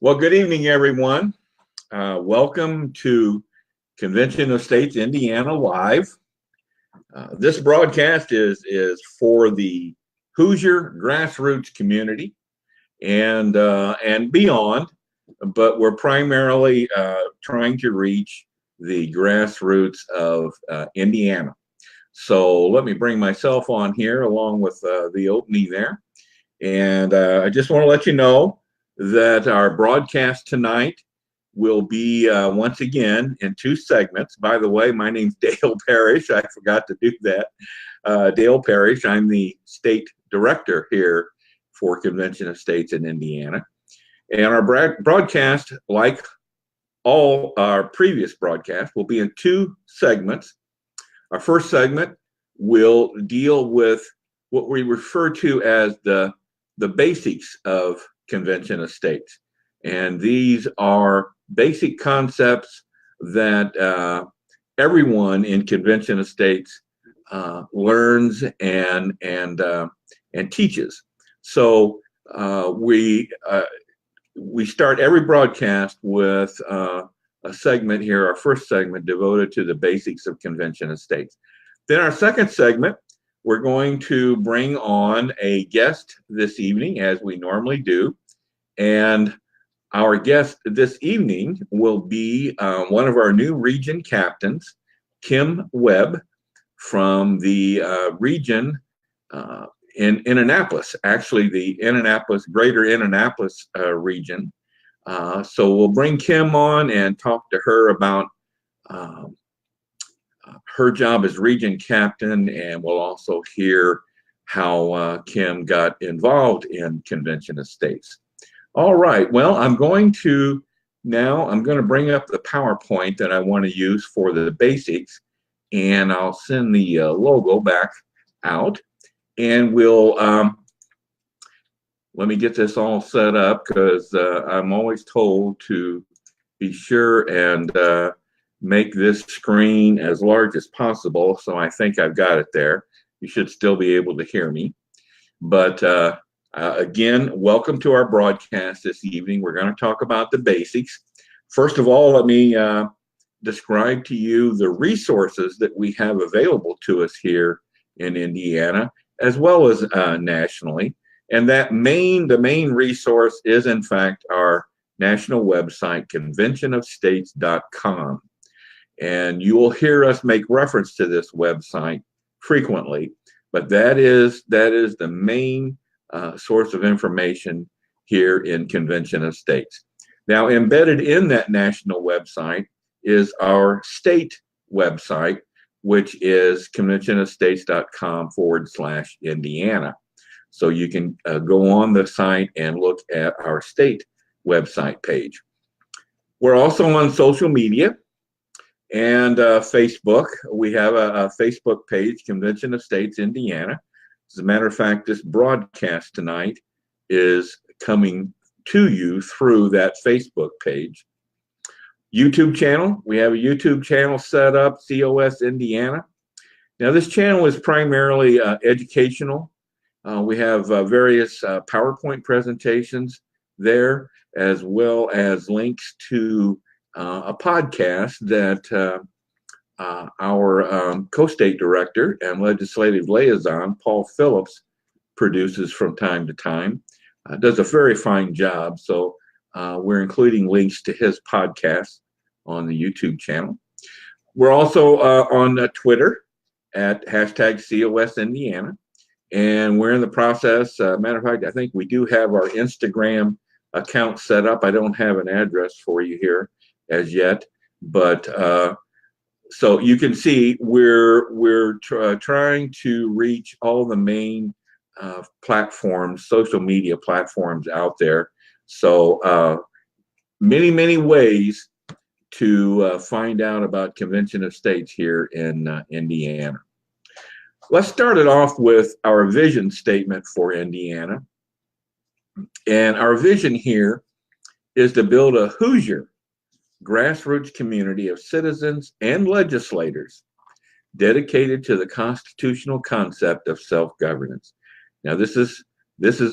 Well, good evening, everyone. Welcome to Convention of States Indiana Live. This broadcast is for the Hoosier grassroots community and beyond, but we're primarily trying to reach the grassroots of Indiana. So let me bring myself on here along with the opening there. And I just want to let you know that our broadcast tonight will be once again in two segments. By the way, my name's Dale Parrish. I forgot to do that. Dale Parrish. I'm the state director here for Convention of States in Indiana. And our broadcast, like all our previous broadcasts, will be in two segments. Our first segment will deal with what we refer to as the basics of Convention of States. And these are basic concepts that everyone in Convention of States learns and teaches. So we start every broadcast with a segment here, our first segment devoted to the basics of Convention of States. Then our second segment, we're going to bring on a guest this evening, as we normally do. And our guest this evening will be one of our new region captains, Kim Webb, from the region in Annapolis, actually the greater Annapolis region. So we'll bring Kim on and talk to her about her job as region captain, and we'll also hear how Kim got involved in Convention of States. All right, well, I'm going to bring up the PowerPoint that I want to use for the basics, and I'll send the logo back out, and we'll, let me get this all set up, because I'm always told to be sure and make this screen as large as possible. So I think I've got it there. You should still be able to hear me. But again, welcome to our broadcast this evening. We're going to talk about the basics. First of all, let me describe to you the resources that we have available to us here in Indiana, as well as nationally. And the main resource is, in fact, our national website, conventionofstates.com. And you will hear us make reference to this website frequently, but that is the main source of information here in Convention of States. Now, embedded in that national website is our state website, which is conventionofstates.com/Indiana. So you can go on the site and look at our state website page. We're also on social media and Facebook. We have a Facebook page, Convention of States Indiana. As a matter of fact, this broadcast tonight is coming to you through that Facebook page. YouTube channel, we have a YouTube channel set up, COS Indiana. Now this channel is primarily educational. We have various PowerPoint presentations there, as well as links to a podcast that our co-state director and legislative liaison, Paul Phillips, produces from time to time. Does a very fine job. So we're including links to his podcast on the YouTube channel. We're also on Twitter at #COSIndiana. And we're in the process, matter of fact, I think we do have our Instagram account set up. I don't have an address for you here as yet, but so you can see we're trying to reach all the main platforms, social media platforms out there. So many ways to find out about Convention of States here in Indiana. Let's start it off with our vision statement for Indiana. And our vision here is to build a Hoosier grassroots community of citizens and legislators dedicated to the constitutional concept of self-governance. Now, this is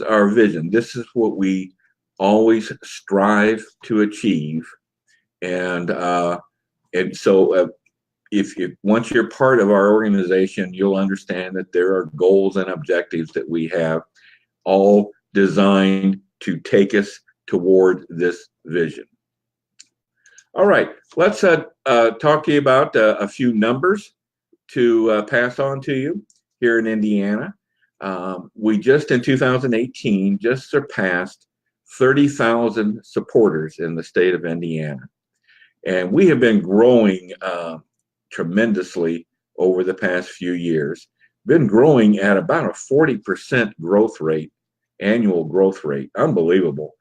our vision. This is what we always strive to achieve. And so if once you're part of our organization, you'll understand that there are goals and objectives that we have, all designed to take us toward this vision. All right, let's talk to you about a few numbers to pass on to you here in Indiana. We just in 2018 just surpassed 30,000 supporters in the state of Indiana. And we have been growing tremendously over the past few years, been growing at about a 40% growth rate, annual growth rate, unbelievable.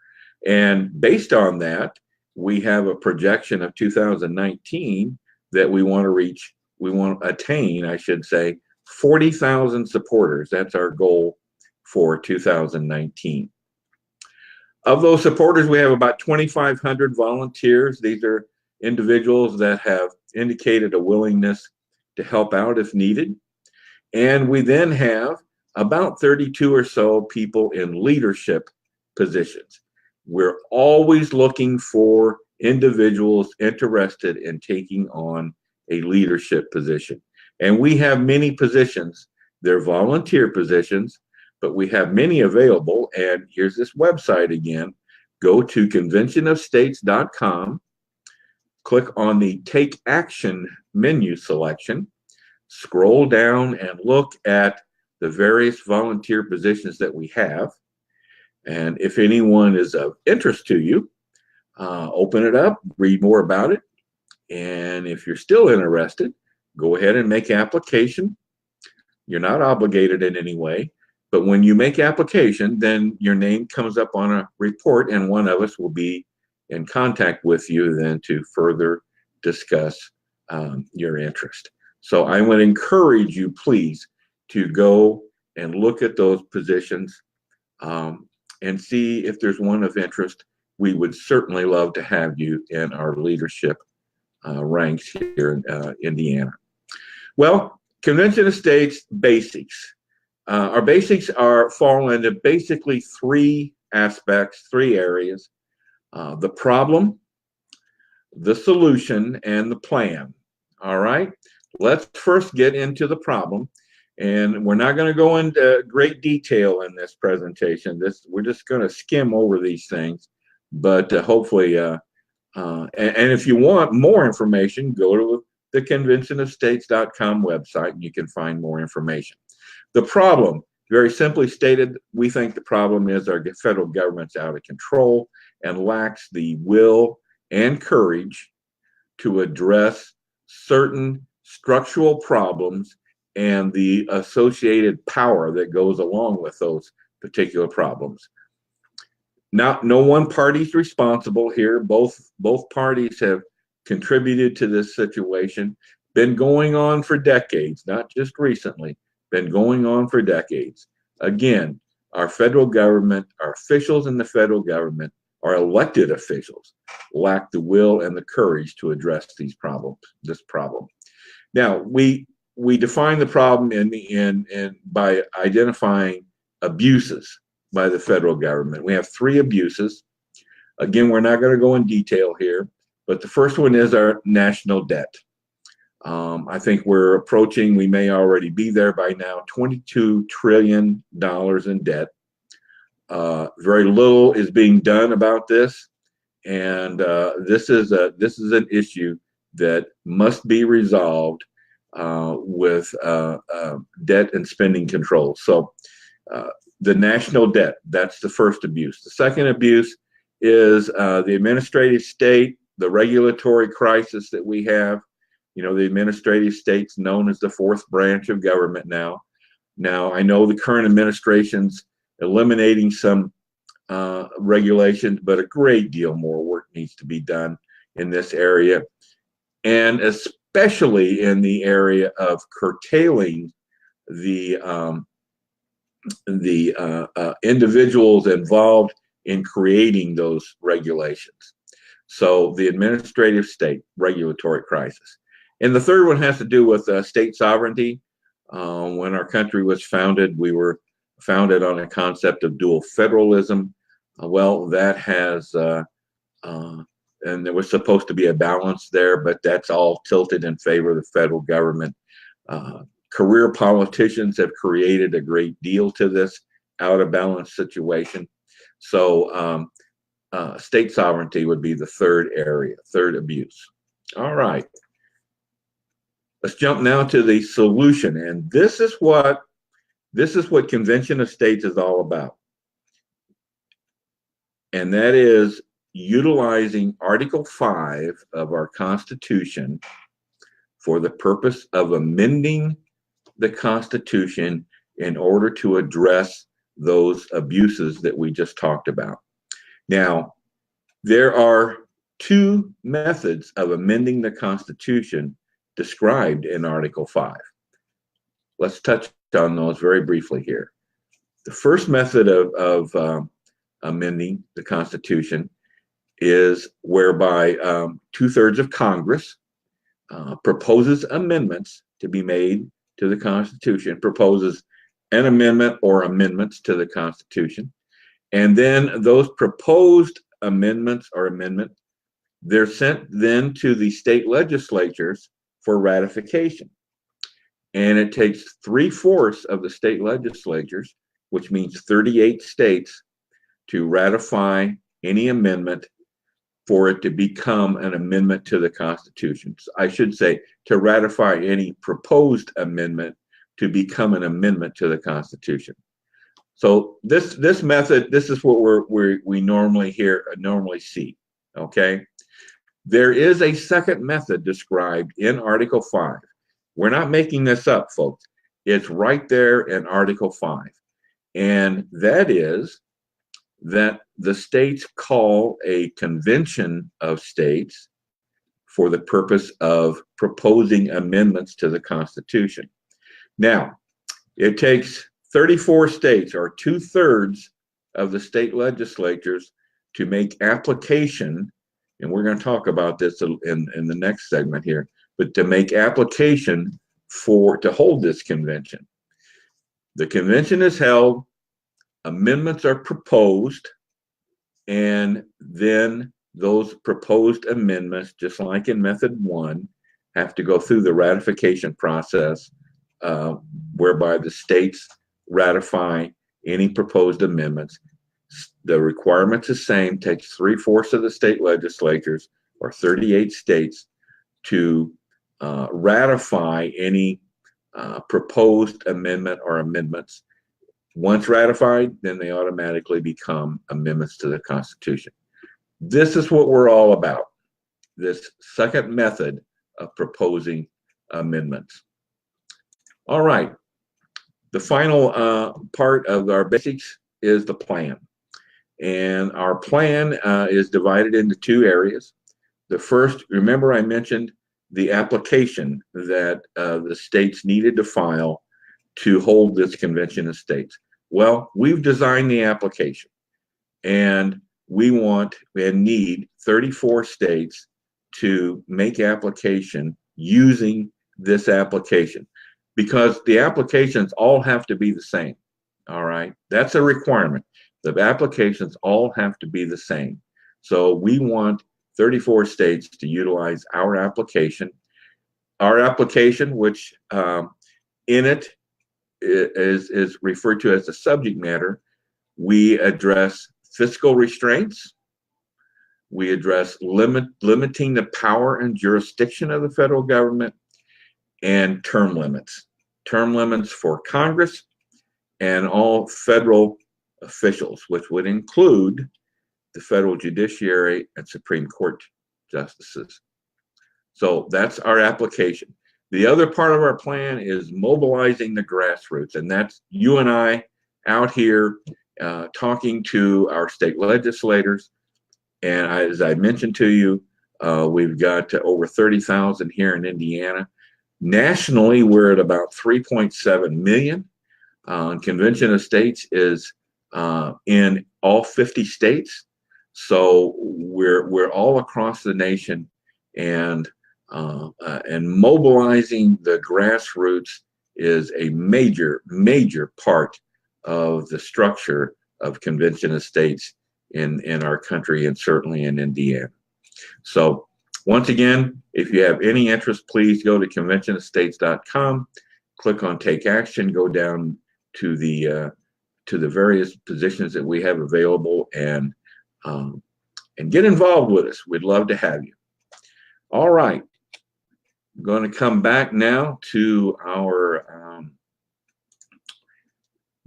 And based on that, we have a projection of 2019 that we want to reach, we want to attain, I should say, 40,000 supporters. That's our goal for 2019. Of those supporters, we have about 2,500 volunteers. These are individuals that have indicated a willingness to help out if needed. And we then have about 32 or so people in leadership positions. We're always looking for individuals interested in taking on a leadership position. And we have many positions. They're volunteer positions, but we have many available. And here's this website again. Go to conventionofstates.com, click on the Take Action menu selection, scroll down and look at the various volunteer positions that we have. And if anyone is of interest to you, open it up, read more about it. And if you're still interested, go ahead and make application. You're not obligated in any way, but when you make application, then your name comes up on a report and one of us will be in contact with you then to further discuss your interest. So I would encourage you, please, to go and look at those positions and see if there's one of interest. We would certainly love to have you in our leadership ranks here in Indiana. Well, Convention of States basics. Our basics fall into basically three aspects, three areas: the problem, the solution, and the plan. All right, let's first get into the problem. And we're not going to go into great detail in this presentation. We're just going to skim over these things. But hopefully, and if you want more information, go to the conventionofstates.com website and you can find more information. The problem, very simply stated, we think the problem is our federal government's out of control and lacks the will and courage to address certain structural problems and the associated power that goes along with those particular problems. Now, no one party's responsible here. Both parties have contributed to this situation. Been going on for decades, not just recently, been going on for decades. Again, our federal government, our officials in the federal government, our elected officials lack the will and the courage to address this problem. Now, we define the problem by identifying abuses by the federal government. We have three abuses. Again, we're not going to go in detail here, but the first one is our national debt. I think we're approaching, we may already be there by now, $22 trillion in debt. Very little is being done about this, and this is an issue that must be resolved with debt and spending control. So the national debt, that's the first abuse. The second abuse is the administrative state, the regulatory crisis that we have. You know, the administrative state's known as the fourth branch of government now. Now, I know the current administration's eliminating some regulations, but a great deal more work needs to be done in this area, and especially in the area of curtailing the individuals involved in creating those regulations. So the administrative state, regulatory crisis. And the third one has to do with state sovereignty. When our country was founded, we were founded on a concept of dual federalism. Well, that has, and there was supposed to be a balance there, but that's all tilted in favor of the federal government. Career politicians have created a great deal to this out of balance situation. So state sovereignty would be the third area, third abuse. All right. Let's jump now to the solution. And this is what Convention of States is all about. And that is utilizing Article 5 of our Constitution for the purpose of amending the Constitution in order to address those abuses that we just talked about. Now, there are two methods of amending the Constitution described in Article 5. Let's touch on those very briefly here. The first method of amending the Constitution is whereby 2/3 of Congress proposes amendments to be made to the Constitution, proposes an amendment or amendments to the Constitution, and then those proposed amendments or amendment, they're sent then to the state legislatures for ratification. And it takes 3/4 of the state legislatures, which means 38 states, to ratify any amendment for it to become an amendment to the Constitution. I should say to ratify any proposed amendment to become an amendment to the Constitution. So this method, this is what we normally see. Okay, there is a second method described in Article 5. We're not making this up, folks. It's right there in Article 5, and that is that the states call a convention of states for the purpose of proposing amendments to the Constitution. Now, it takes 34 states, or 2/3 of the state legislatures, to make application, and we're going to talk about this in the next segment here, but to make application to hold this convention. The convention is held, amendments are proposed, and then those proposed amendments, just like in method 1, have to go through the ratification process, whereby the states ratify any proposed amendments. The requirement's the same, takes 3/4 of the state legislatures, or 38 states, to ratify any proposed amendment or amendments. Once ratified, then they automatically become amendments to the Constitution. This is what we're all about, this second method of proposing amendments. All right, the final part of our basics is the plan. And our plan is divided into two areas. The first, remember I mentioned the application that the states needed to file to hold this convention of states. Well, we've designed the application, and we want and need 34 states to make application using this application, because the applications all have to be the same. All right, that's a requirement. The applications all have to be the same. So we want 34 states to utilize our application. Our application, which in it is referred to as the subject matter, we address fiscal restraints. We address limiting the power and jurisdiction of the federal government, and term limits. Term limits for Congress and all federal officials, which would include the federal judiciary and Supreme Court justices. So that's our application. The other part of our plan is mobilizing the grassroots, and that's you and I out here talking to our state legislators. And as I mentioned to you, we've got over 30,000 here in Indiana. Nationally, we're at about 3.7 million. Convention of States is in all 50 states. So we're all across the nation, and mobilizing the grassroots is a major part of the structure of Convention of States in our country and certainly in Indiana. So once again, if you have any interest, please go to conventionofstates.com, click on Take Action, go down to the various positions that we have available, and get involved with us. We'd love to have you. All right, I'm going to come back now to our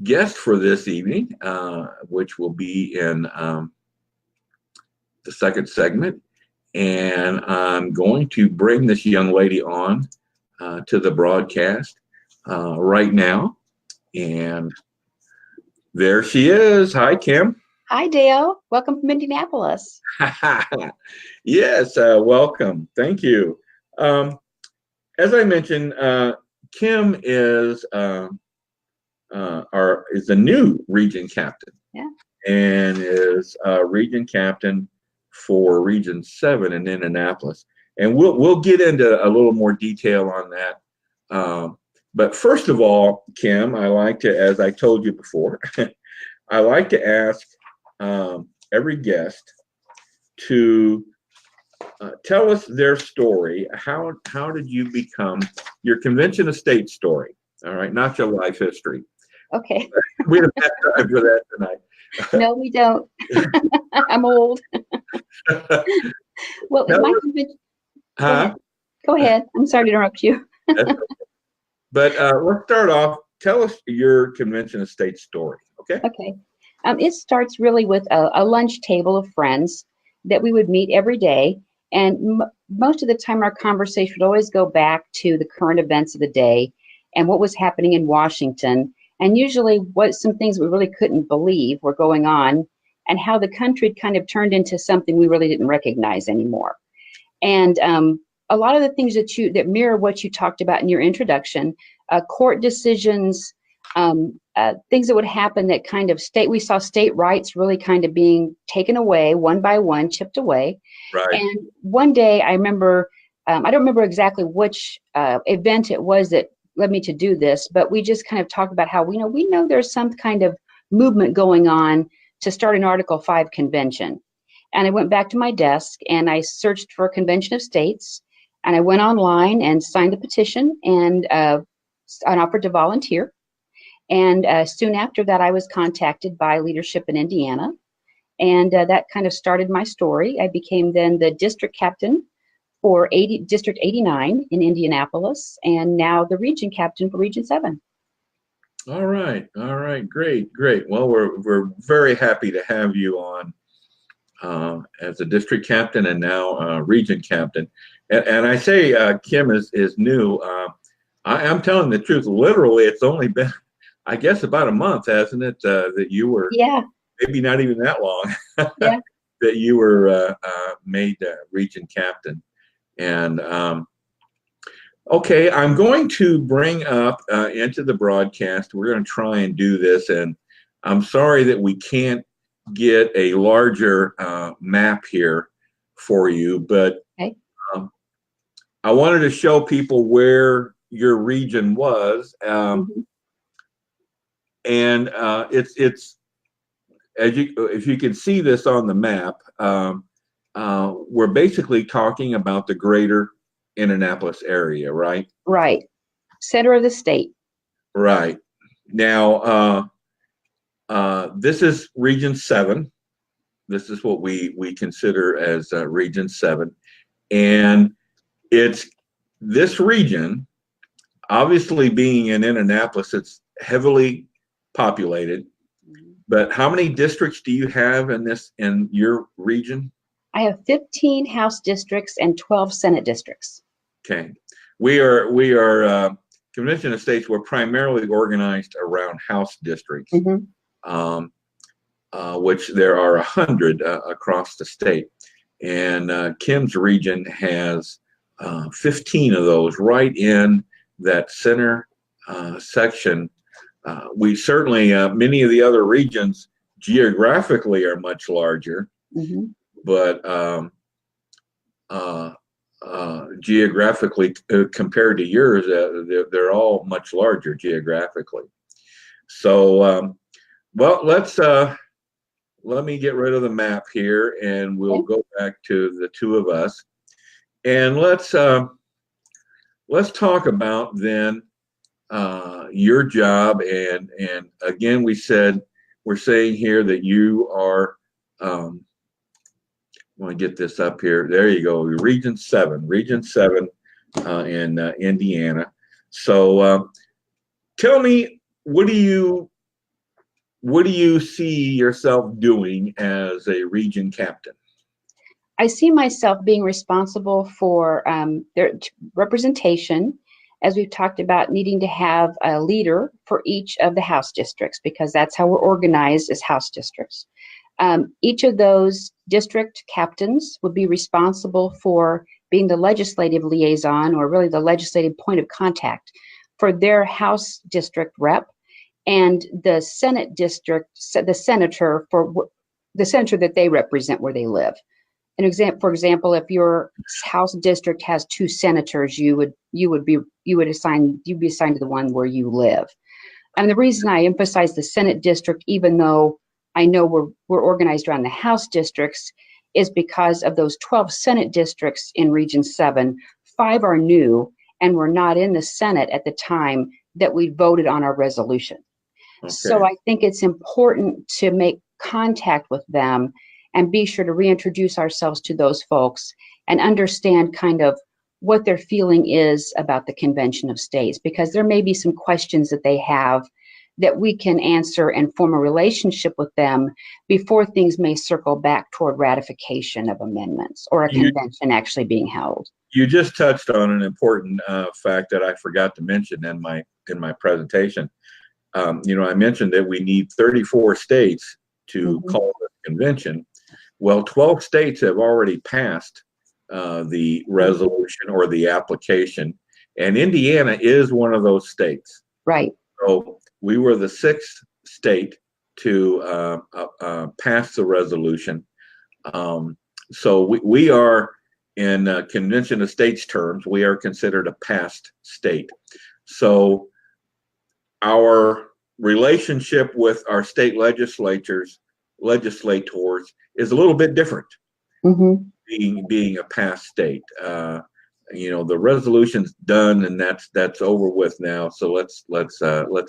guest for this evening, which will be in the second segment. And I'm going to bring this young lady on to the broadcast right now. And there she is. Hi, Kim. Hi, Dale. Welcome from Indianapolis. Yes, welcome. Thank you. As I mentioned, Kim is the new region captain. Yeah. And is region captain for Region 7 in Indianapolis. And we'll get into a little more detail on that. But first of all, Kim, I like to, as I told you before, I like to ask every guest to tell us their story. How did you become your Convention of States story? All right, not your life history. Okay. We don't have time for that tonight. No, we don't. I'm old. Well, No, my convention. huh? Go ahead. I'm sorry to interrupt you. But let's start off. Tell us your Convention of States story, okay? Okay. It starts really with a lunch table of friends that we would meet every day. And most of the time, our conversation would always go back to the current events of the day and what was happening in Washington. And usually what some things we really couldn't believe were going on, and how the country kind of turned into something we really didn't recognize anymore. And a lot of the things that mirror what you talked about in your introduction, court decisions, things that would happen that kind of we saw state rights really kind of being taken away one by one, chipped away. Right. And one day I remember, I don't remember exactly which event it was that led me to do this, but we just kind of talked about how we know there's some kind of movement going on to start an Article 5 convention. And I went back to my desk and I searched for a Convention of States, and I went online and signed the petition and offered to volunteer. And soon after that, I was contacted by leadership in Indiana, and that kind of started my story. I became then the district captain for District 89 in Indianapolis, and now the region captain for Region 7. All right, great. Well, we're very happy to have you on as a district captain and now region captain. And I say Kim is new. I'm telling the truth. Literally, it's only been, I guess, about a month, hasn't it? That you were, maybe not even that long, yeah. that you were made region captain. And okay, I'm going to bring up into the broadcast. We're going to try and do this, and I'm sorry that we can't get a larger map here for you, but okay. I wanted to show people where your region was, and it's if you can see this on the map, we're basically talking about the greater Indianapolis area, right? Right. Center of the state. Right. Now, this is Region 7. This is what we consider as Region 7. And it's this region, obviously being in Indianapolis, it's heavily populated. But how many districts do you have in your region? I have 15 House districts and 12 Senate districts. Okay. We are Convention of States, we're primarily organized around House districts, which there are 100 across the state. And Kim's region has 15 of those right in that center section. We certainly, many of the other regions geographically are much larger, but geographically compared to yours, they're all much larger geographically. So, well, let's let me get rid of the map here, and we'll Okay. go back to the two of us, and let's talk about then your job. And again, we're saying here that you are. I want to get this up here. There you go. Region 7 in Indiana. So tell me, what do you see yourself doing as a region captain? I see myself being responsible for their representation, as we've talked about, needing to have a leader for each of the House districts, because that's how we're organized as House districts. Each of those district captains would be responsible for being the legislative liaison, or really the legislative point of contact for their House district rep, and the Senate district, the senator for the senator that they represent where they live. For example, if your House district has 2 senators, you'd be assigned to the one where you live. And the reason I emphasize the Senate district, even though I know we're organized around the House districts, is because of those 12 Senate districts in Region 7, 5 are new and were not in the Senate at the time that we voted on our resolution. Okay. So I think it's important to make contact with them and be sure to reintroduce ourselves to those folks and understand kind of what their feeling is about the Convention of States, because there may be some questions that they have that we can answer and form a relationship with them before things may circle back toward ratification of amendments or a convention actually being held. You just touched on an important fact that I forgot to mention in my presentation. I mentioned that we need 34 states to call the convention. Well, 12 states have already passed the resolution or the application, and Indiana is one of those states. Right. So we were the 6th state to pass the resolution. So we are, in Convention of States terms, we are considered a passed state. So our relationship with our state legislators is a little bit different. Being a past state, the resolution's done, and that's over with now. So let's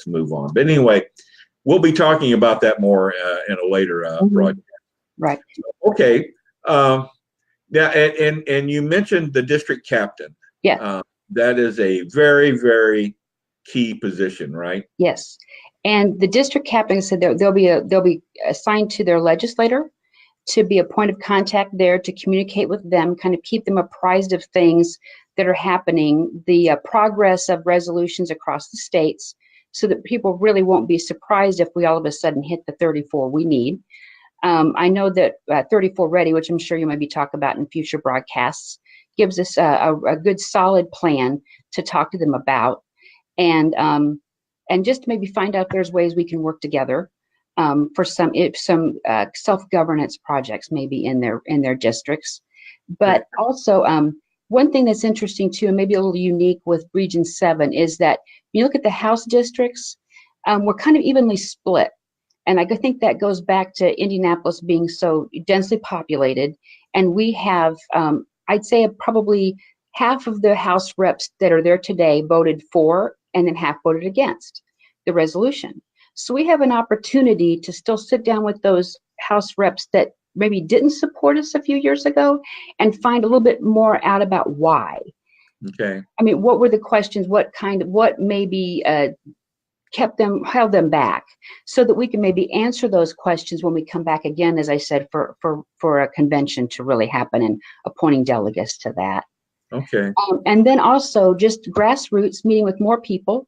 move on. But anyway, we'll be talking about that more in a later broadcast. Right. Okay. Yeah, and you mentioned the district captain. Yeah. That is a very, very key position, right? Yes. And the district captain said they'll be assigned to their legislator to be a point of contact there, to communicate with them, kind of keep them apprised of things that are happening, the progress of resolutions across the states, so that people really won't be surprised if we all of a sudden hit the 34 we need. I know that 34 Ready, which I'm sure you maybe talk about in future broadcasts, gives us a good solid plan to talk to them about, and just maybe find out if there's ways we can work together for some self-governance projects maybe in their districts. But also one thing that's interesting too, and maybe a little unique with Region 7, is that when you look at the House districts, we're kind of evenly split. And I think that goes back to Indianapolis being so densely populated. And we have, I'd say, probably half of the House reps that are there today voted for, and then half voted against the resolution. So we have an opportunity to still sit down with those House reps that maybe didn't support us a few years ago and find a little bit more out about why. Okay. I mean, what were the questions? What maybe held them back, so that we can maybe answer those questions when we come back again, as I said, for a convention to really happen and appointing delegates to that. Okay. And then also just grassroots, meeting with more people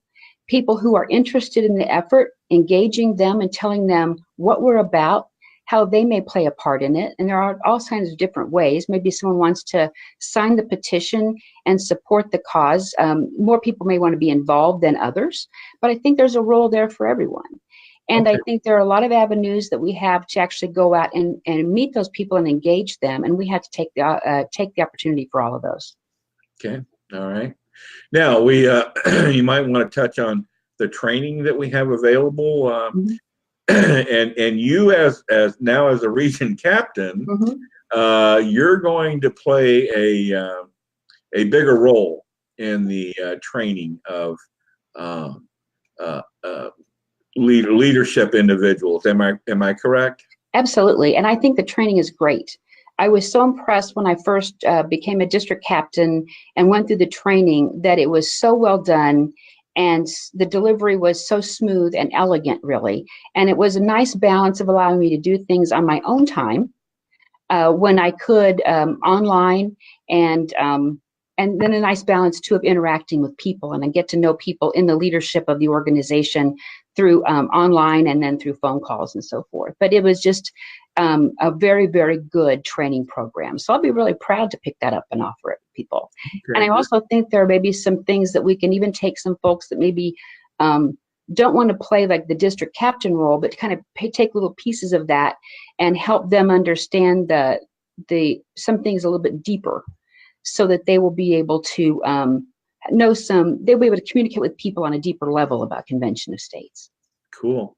who are interested in the effort, engaging them and telling them what we're about, how they may play a part in it. And there are all kinds of different ways. Maybe someone wants to sign the petition and support the cause. More people may want to be involved than others, but I think there's a role there for everyone. And I think there are a lot of avenues that we have to actually go out and meet those people and engage them. And we have to take the opportunity for all of those. Okay. All right. Now we you might want to touch on the training that we have available. and you as now as a region captain, you're going to play a bigger role in the training of leadership individuals. Am I correct? Absolutely. And I think the training is great. I was so impressed when I first became a district captain and went through the training that it was so well done, and the delivery was so smooth and elegant, really. And it was a nice balance of allowing me to do things on my own time when I could online, and then a nice balance too of interacting with people, and I get to know people in the leadership of the organization through online and then through phone calls and so forth. But it was just a very, very good training program. So I'll be really proud to pick that up and offer it to people. Okay. And I also think there may be some things that we can even take some folks that maybe don't want to play like the district captain role, but kind of take little pieces of that and help them understand some things a little bit deeper, so that they will be able to they'll be able to communicate with people on a deeper level about Convention of States. Cool.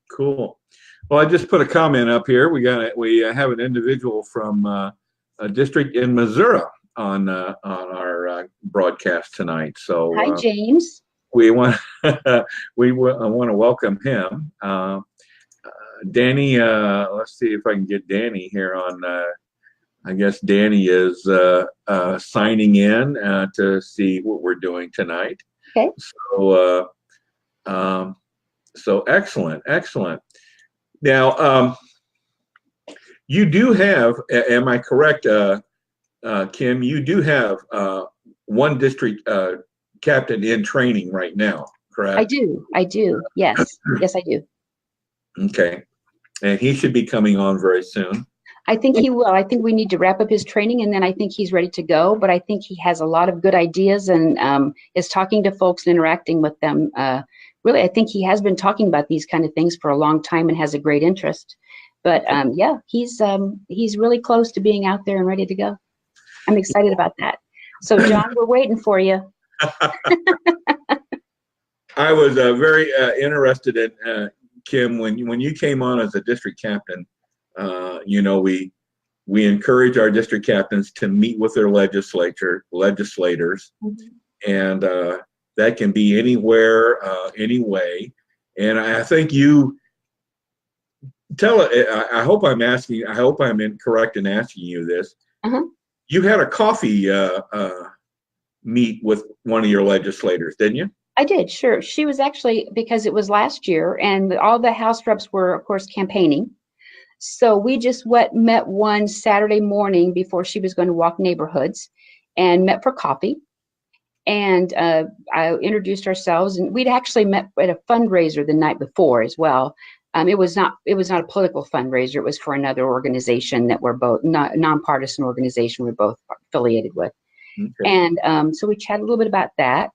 Well, I just put a comment up here. We have an individual from a district in Missouri on our broadcast tonight. So hi, James. We want to welcome him. Danny, let's see if I can get Danny here on. I guess Danny is signing in to see what we're doing tonight. Okay. So excellent. Now, you do have, am I correct, Kim? You do have one district captain in training right now, correct? I do. Yes, yes, I do. Okay, and he should be coming on very soon. I think he will. I think we need to wrap up his training, and then I think he's ready to go. But I think he has a lot of good ideas and is talking to folks and interacting with them. Really, I think he has been talking about these kind of things for a long time and has a great interest. But yeah, he's really close to being out there and ready to go. I'm excited about that. So, John, we're waiting for you. I was very interested in Kim when you came on as a district captain. We encourage our district captains to meet with their legislators, and that can be anywhere, any way. And I think you I hope I'm incorrect in asking you this. You had a coffee meet with one of your legislators, didn't you? I did, sure. She was actually, because it was last year, and all the House reps were, of course, campaigning. So we just met one Saturday morning before she was going to walk neighborhoods, and met for coffee. And I introduced ourselves, and we'd actually met at a fundraiser the night before as well. It was not a political fundraiser. It was for another organization that we're both nonpartisan organization we're both affiliated with. Okay. And so we chatted a little bit about that.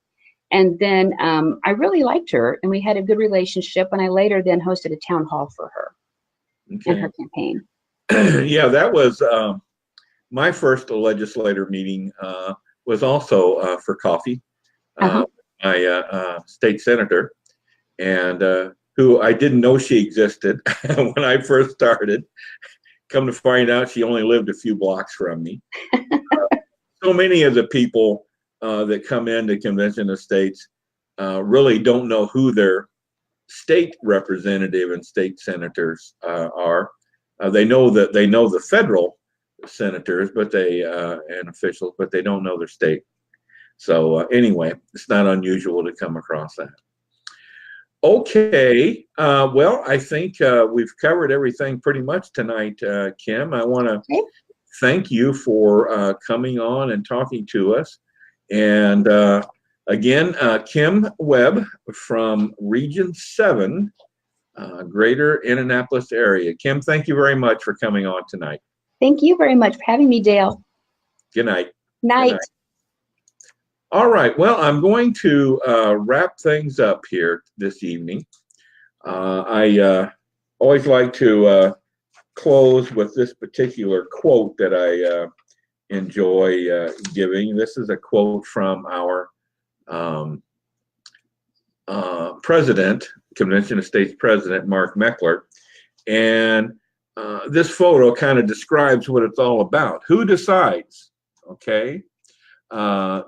And then I really liked her, and we had a good relationship. And I later then hosted a town hall for her. Okay. In her campaign. Yeah, that was my first legislator meeting. Was also for coffee. My state senator, and who I didn't know she existed when I first started. Come to find out, she only lived a few blocks from me. So many of the people that come into Convention of States really don't know who their state representative and state senators are. They know the federal senators, but and officials, but they don't know their state. So anyway, it's not unusual to come across that. Okay, well, I think we've covered everything pretty much tonight, Kim. I want to thank you for coming on and talking to us. And again, Kim Webb from Region 7, Greater Indianapolis area. Kim, thank you very much for coming on tonight. Thank you very much for having me, Dale. Good night. Night. Good night. All right. Well, I'm going to wrap things up here this evening. I always like to close with this particular quote that I enjoy giving. This is a quote from our president, Convention of States President, Mark Meckler. And this photo kind of describes what it's all about. Who decides? Okay,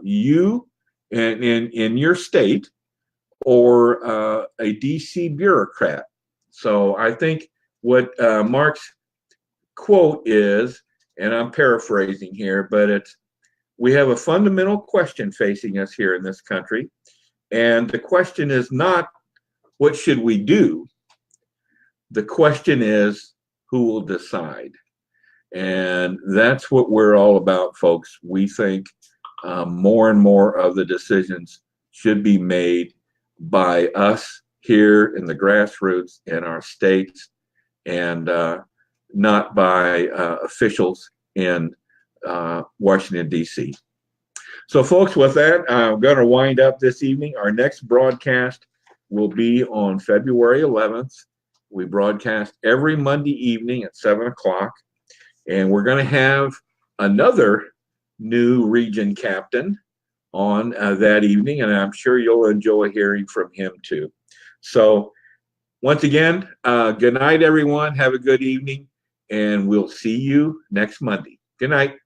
you in your state, or a DC bureaucrat. So I think what Mark's quote is, and I'm paraphrasing here, but it's, we have a fundamental question facing us here in this country. And the question is not, what should we do? The question is, who will decide? And that's what we're all about, folks. We think more and more of the decisions should be made by us here in the grassroots in our states, and not by officials in Washington, D.C. So, folks, with that, I'm going to wind up this evening. Our next broadcast will be on February 11th. We broadcast every Monday evening at 7 o'clock. And we're going to have another new region captain on that evening, and I'm sure you'll enjoy hearing from him too. So once again, good night, everyone. Have a good evening, and we'll see you next Monday. Good night.